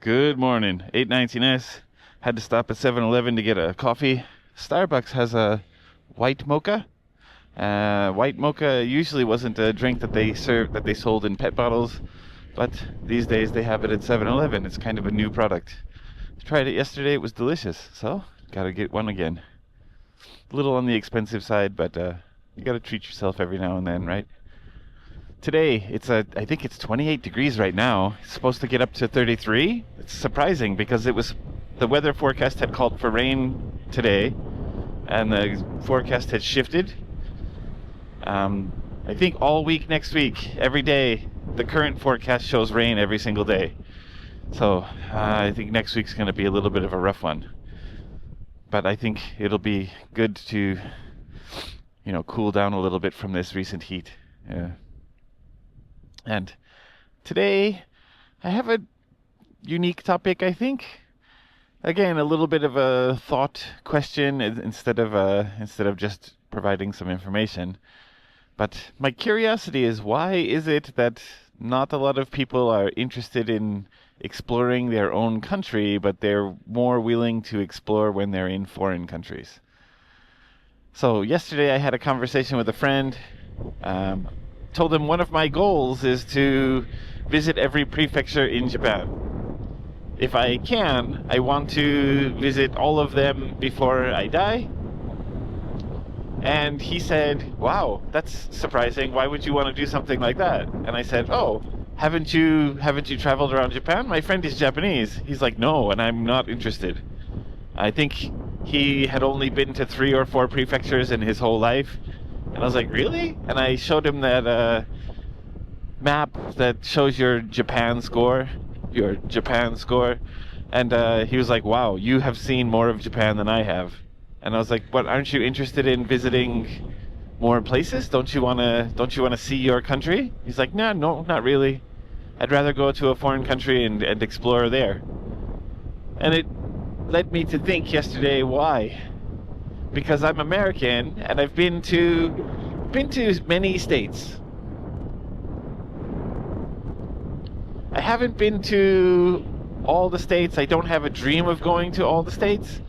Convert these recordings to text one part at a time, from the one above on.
Good morning. 819S. Had to stop at 7-Eleven to get a coffee. Starbucks has a white mocha. White mocha usually wasn't a drink that they sold in pet bottles, but these days they have it at 7-Eleven. It's kind of a new product. Tried it yesterday. It was delicious. So, gotta get one again. A little on the expensive side, but you gotta treat yourself every now and then, right? Today, I think it's 28 degrees right now. It's supposed to get up to 33. It's surprising because the weather forecast had called for rain today, and the forecast had shifted. I think all week next week, every day, the current forecast shows rain every single day. So I think next week's going to be a little bit of a rough one. But I think it'll be good to, cool down a little bit from this recent heat. Yeah. And today, I have a unique topic, I think. Again, a little bit of a thought question instead of just providing some information. But my curiosity is, why is it that not a lot of people are interested in exploring their own country, but they're more willing to explore when they're in foreign countries? So yesterday I had a conversation with a friend. Told him one of my goals is to visit every prefecture in Japan. If I can, I want to visit all of them before I die. And he said, "Wow, that's surprising. Why would you want to do something like that?" And I said, "Oh, haven't you traveled around Japan? My friend is Japanese." He's like, "No, and I'm not interested." I think he had only been to 3 or 4 prefectures in his whole life. And I was like, "Really?" And I showed him that map that shows your Japan score. And he was like, "Wow, you have seen more of Japan than I have." And I was like, "What, aren't you interested in visiting more places? Don't you wanna see your country?" He's like, "No, not really. I'd rather go to a foreign country and explore there." And it led me to think yesterday, why? Because I'm American and I've been to many states. I haven't been to all the states. I don't have a dream of going to all the states.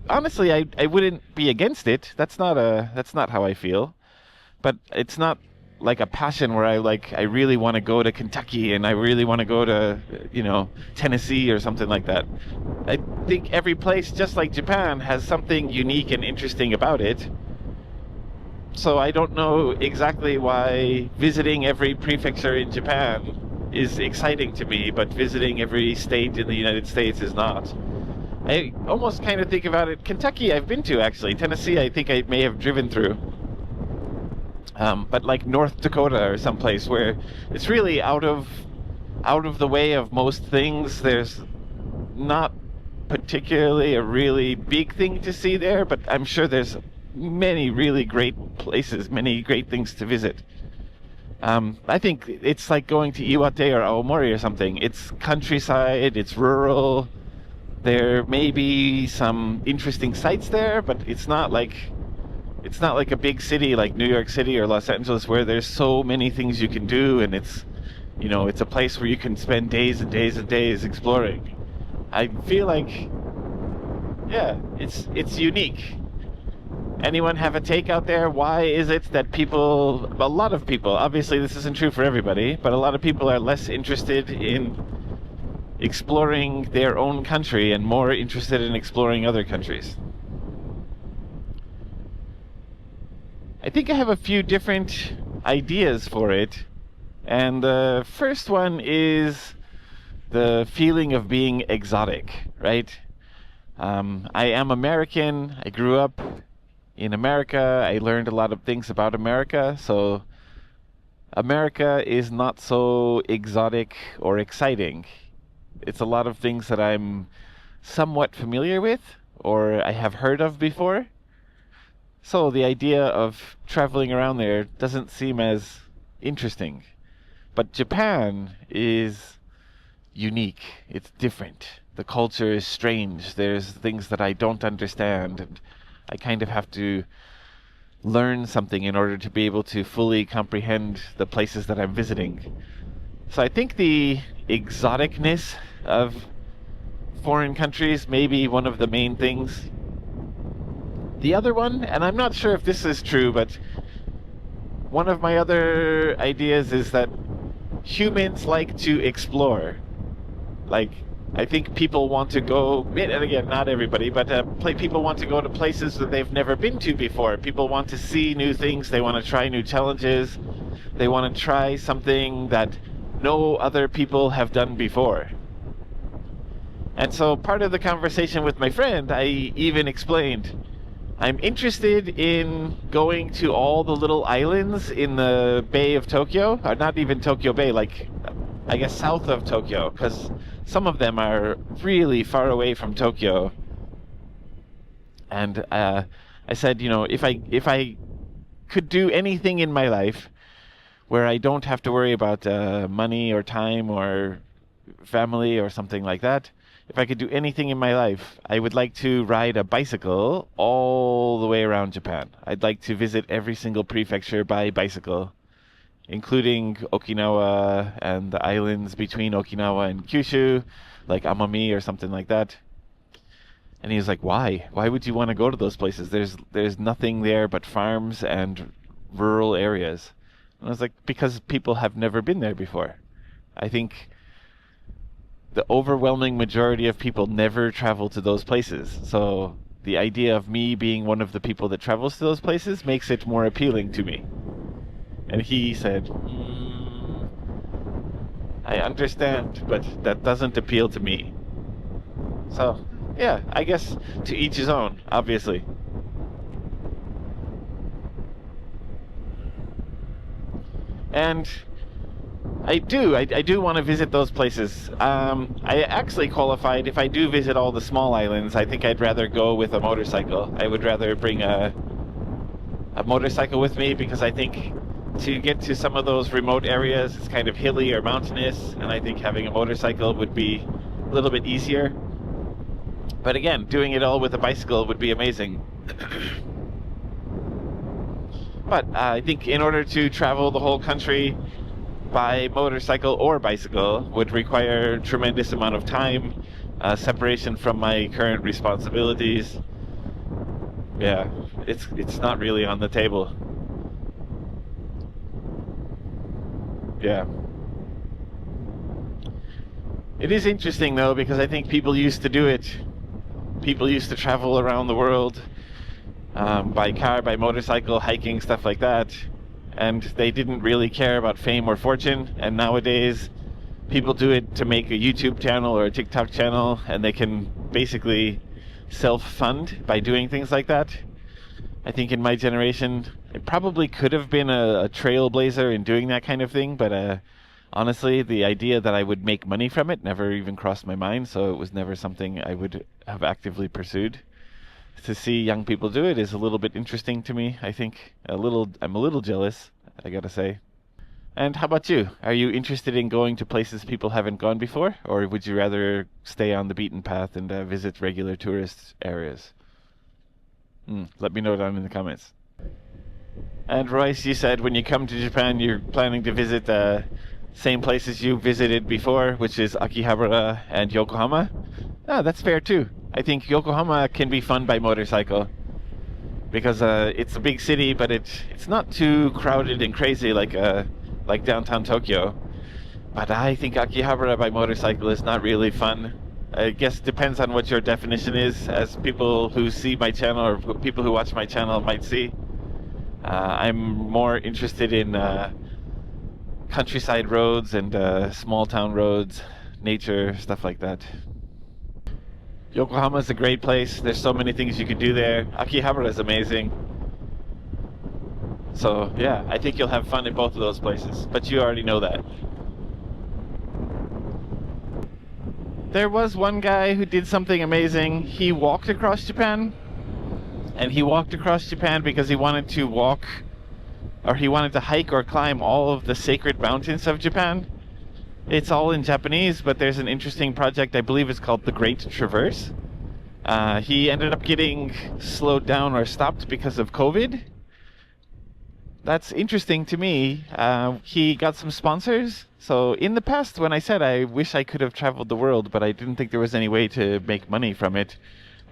Honestly, I wouldn't be against it. That's not how I feel. But it's not like a passion where I really want to go to Kentucky and I really want to go to, Tennessee or something like that. I think every place, just like Japan, has something unique and interesting about it. So I don't know exactly why visiting every prefecture in Japan is exciting to me, but visiting every state in the United States is not. I almost kind of think about it. Kentucky I've been to, actually. Tennessee I think I may have driven through. But like North Dakota or someplace where it's really out of the way of most things. There's not particularly a really big thing to see there, but I'm sure there's many really great places, many great things to visit. I think it's like going to Iwate or Aomori or something. It's countryside, it's rural. There may be some interesting sights there, but it's not like a big city like New York City or Los Angeles where there's so many things you can do, and it's a place where you can spend days and days and days exploring. I feel like, yeah, it's unique. Anyone have a take out there? Why is it that a lot of people, obviously this isn't true for everybody, but a lot of people are less interested in exploring their own country and more interested in exploring other countries? I think I have a few different ideas for it. And the first one is the feeling of being exotic, right? I am American. I grew up in America. I learned a lot of things about America. So America is not so exotic or exciting. It's a lot of things that I'm somewhat familiar with or I have heard of before. So the idea of traveling around there doesn't seem as interesting. But Japan is unique. It's different. The culture is strange. There's things that I don't understand, and I kind of have to learn something in order to be able to fully comprehend the places that I'm visiting. So I think the exoticness of foreign countries may be one of the main things. The other one, and I'm not sure if this is true, but one of my other ideas is that humans like to explore. Like, I think people want to go, and again, not everybody, but people want to go to places that they've never been to before. People want to see new things. They want to try new challenges. They want to try something that no other people have done before. And so part of the conversation with my friend, I even explained, I'm interested in going to all the little islands in the Bay of Tokyo, or not even Tokyo Bay, like, I guess south of Tokyo, because some of them are really far away from Tokyo. And I said, you know, if I could do anything in my life where I don't have to worry about money or time or family or something like that, if I could do anything in my life, I would like to ride a bicycle all the way around Japan. I'd like to visit every single prefecture by bicycle, including Okinawa and the islands between Okinawa and Kyushu, like Amami or something like that. And he was like, why? Why would you want to go to those places? There's nothing there but farms and rural areas. And I was like, because people have never been there before. I think the overwhelming majority of people never travel to those places. So the idea of me being one of the people that travels to those places makes it more appealing to me. And he said, I understand, but that doesn't appeal to me. So, yeah, I guess to each his own, obviously. And I do want to visit those places. I actually qualified, if I do visit all the small islands, I think I'd rather go with a motorcycle. I would rather bring a motorcycle with me, because I think to get to some of those remote areas, it's kind of hilly or mountainous, and I think having a motorcycle would be a little bit easier. But again, doing it all with a bicycle would be amazing. But I think in order to travel the whole country by motorcycle or bicycle would require a tremendous amount of time, separation from my current responsibilities. Yeah, it's not really on the table. Yeah. It is interesting though, because I think people used to do it. People used to travel around the world by car, by motorcycle, hiking, stuff like that. And they didn't really care about fame or fortune. And nowadays, people do it to make a YouTube channel or a TikTok channel, and they can basically self-fund by doing things like that. I think in my generation, it probably could have been a trailblazer in doing that kind of thing, but honestly, the idea that I would make money from it never even crossed my mind, so it was never something I would have actively pursued. To see young people do it is a little bit interesting to me. I think I'm a little jealous, I gotta say. And how about you? Are you interested in going to places people haven't gone before, or would you rather stay on the beaten path and visit regular tourist areas? Let me know down in the comments. And Royce, you said when you come to Japan, you're planning to visit the same places you visited before, which is Akihabara and Yokohama. That's fair too. I think Yokohama can be fun by motorcycle, because it's a big city, but it's not too crowded and crazy like downtown Tokyo. But I think Akihabara by motorcycle is not really fun. I guess it depends on what your definition is, as people who see my channel or people who watch my channel might see. I'm more interested in countryside roads and small town roads, nature, stuff like that. Yokohama is a great place. There's so many things you could do there. Akihabara is amazing. So yeah, I think you'll have fun in both of those places, but you already know that. There was one guy who did something amazing. He walked across Japan, and he walked across Japan because he wanted to walk, or he wanted to hike or climb all of the sacred mountains of Japan. It's all in Japanese, but there's an interesting project, I believe it's called the Great Traverse. He ended up getting slowed down or stopped because of COVID. That's interesting to me. He got some sponsors. So in the past, when I said I wish I could have traveled the world, but I didn't think there was any way to make money from it,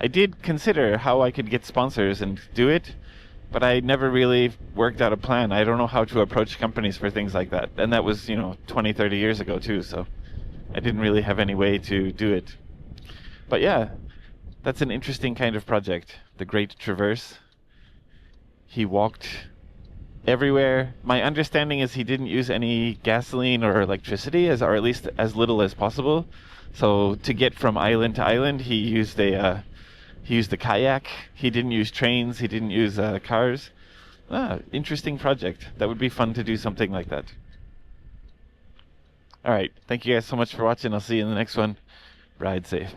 I did consider how I could get sponsors and do it, but I never really worked out a plan. I don't know how to approach companies for things like that. And that was, 20, 30 years ago too, so I didn't really have any way to do it. But yeah, that's an interesting kind of project, the Great Traverse. He walked everywhere. My understanding is he didn't use any gasoline or electricity, or at least as little as possible. So to get from island to island, he used a kayak. He didn't use trains. He didn't use cars. Interesting project. That would be fun to do something like that. All right. Thank you guys so much for watching. I'll see you in the next one. Ride safe.